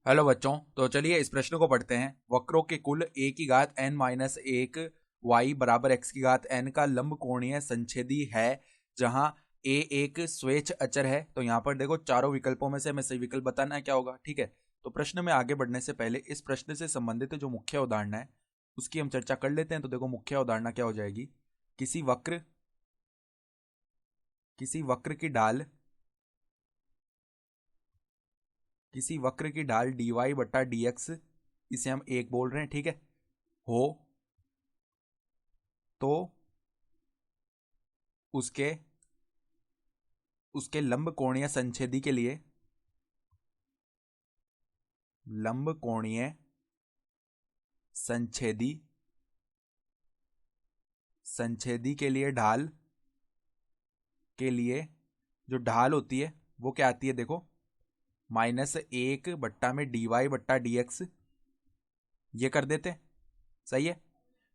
Hello बच्चों, तो चलिए इस प्रश्न को पढ़ते हैं। वक्रों के कुल a की घात n माइनस एक y बराबर x की घात n का लंब कोणीय संच्छेदी है जहां a एक स्वेच्छ अचर है। तो यहाँ पर देखो चारों विकल्पों में से हमें सही विकल्प बताना है क्या होगा। ठीक है, तो प्रश्न में आगे बढ़ने से पहले इस प्रश्न से संबंधित जो मुख्य अवधारणा है उसकी हम चर्चा कर लेते हैं। तो देखो मुख्य अवधारणा क्या हो जाएगी। किसी वक्र की ढाल dy बटा dx, इसे हम एक बोल रहे हैं, ठीक है, हो तो उसके उसके लंब कोणीय संच्छेदी के लिए लंब कोणीय संच्छेदी संच्छेदी के लिए ढाल के लिए जो ढाल होती है वो क्या आती है। देखो माइनस एक बट्टा में dy बट्टा dx, ये कर देते हैं। सही है,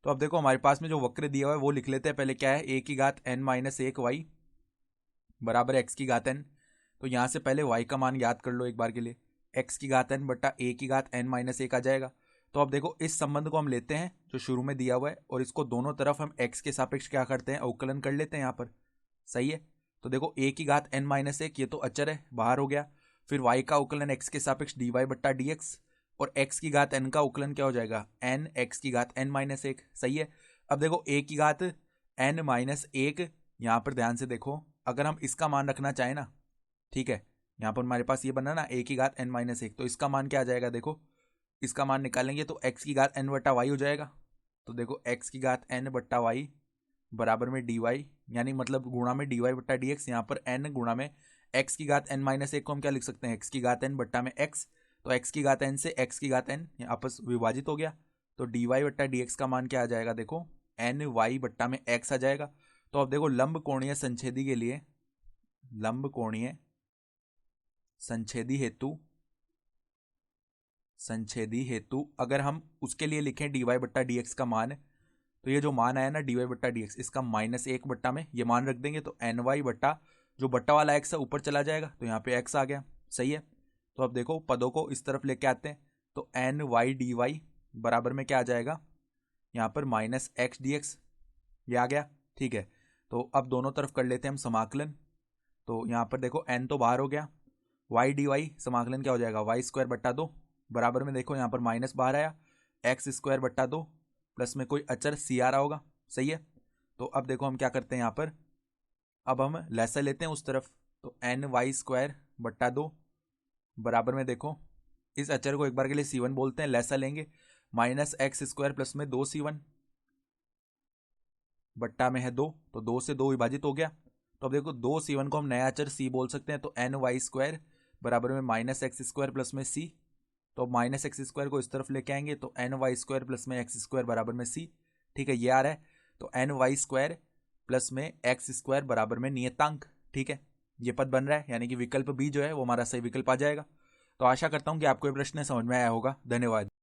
तो अब देखो हमारे पास में जो वक्र दिया हुआ है वो लिख लेते हैं। पहले क्या है, a की घात n माइनस एक वाई बराबर x की घात n। तो यहां से पहले y का मान याद कर लो एक बार के लिए, x की घात n बट्टा a की घात n माइनस एक आ जाएगा। तो अब देखो इस संबंध को हम लेते हैं जो शुरू में दिया हुआ है और इसको दोनों तरफ हम x के सापेक्ष क्या करते हैं, अवकलन कर लेते हैं यहाँ पर। सही है, तो देखो a की घात n माइनस एक, ये तो अचर है, बाहर हो गया। फिर y का अवकलन x के सापेक्ष dy बट्टा dx, और x की घात n का अवकलन क्या हो जाएगा, n x की घात n माइनस एक। सही है, अब देखो a की घात n माइनस एक, यहाँ पर ध्यान से देखो, अगर हम इसका मान रखना चाहें ना, ठीक है, यहाँ पर हमारे पास ये बना ना a की घात n माइनस एक, तो इसका मान क्या आ जाएगा। देखो इसका मान निकालेंगे तो x की घात n बट्टा वाई हो जाएगा। तो देखो x की घात n बट्टा वाई बराबर में dy, यानी मतलब गुणा में dy बट्टा dx। यहाँ पर n गुणा में x की घात n माइनस एक को हम क्या लिख सकते हैं, x की घात n बट्टा में x। तो x की घात n से x की घात n आपस विभाजित हो गया, तो dy बट्टा dx का मान क्या आ जाएगा, देखो n y बट्टा में x आ जाएगा। तो अब देखो लंब कोणीय संच्छेदी के लिए, लंब कोणीय संच्छेदी हेतु अगर हम उसके लिए लिखें dy बट्टा dx का मान, तो ये जो मान आया ना dy बट्टा dx, इसका माइनस एक बट्टा में ये मान रख देंगे, तो एन वाई बट्टा जो बट्टा वाला x है ऊपर चला जाएगा, तो यहाँ पे x आ गया। सही है, तो अब देखो पदों को इस तरफ लेके आते हैं, तो एन वाई डी वाई बराबर में क्या आ जाएगा, यहाँ पर माइनस एक्स डी एक्स, ये आ गया। ठीक है, तो अब दोनों तरफ कर लेते हैं हम समाकलन। तो यहाँ पर देखो n तो बाहर हो गया, वाई डी वाई समाकलन क्या हो जाएगा, वाई स्क्वायर बट्टा दो, बराबर में देखो यहाँ पर माइनस बाहर आया, एक्स स्क्वायर बट्टा दो, प्लस में कोई अचर सी आ रहा होगा। सही है, तो अब देखो हम क्या करते हैं यहाँ पर, अब हम लैसा लेते हैं उस तरफ, तो एन वाई स्क्वायर बट्टा दो बराबर में देखो इस अचर को एक बार के लिए C1 बोलते हैं, लैसा लेंगे माइनस एक्स स्क्वायर प्लस में दो C1 बट्टा में है दो, तो दो से दो विभाजित हो गया। तो अब देखो दो C1 को हम नया अचर C बोल सकते हैं, तो एन वाई स्क्वायर बराबर में माइनस एक्स स्क्वायर प्लस में C। तो माइनस एक्स स्क्वायर को इस तरफ लेके आएंगे, तो एन वाई स्क्वायर प्लस में एक्स स्क्वायर बराबर में C। ठीक है, ये आ रहा है, तो एन वाई स्क्वायर प्लस में एक्स स्क्वायर बराबर में नियतांक। ठीक है, ये पद बन रहा है, यानी कि विकल्प बी जो है वो हमारा सही विकल्प आ जाएगा। तो आशा करता हूं कि आपको ये प्रश्न समझ में आया होगा। धन्यवाद।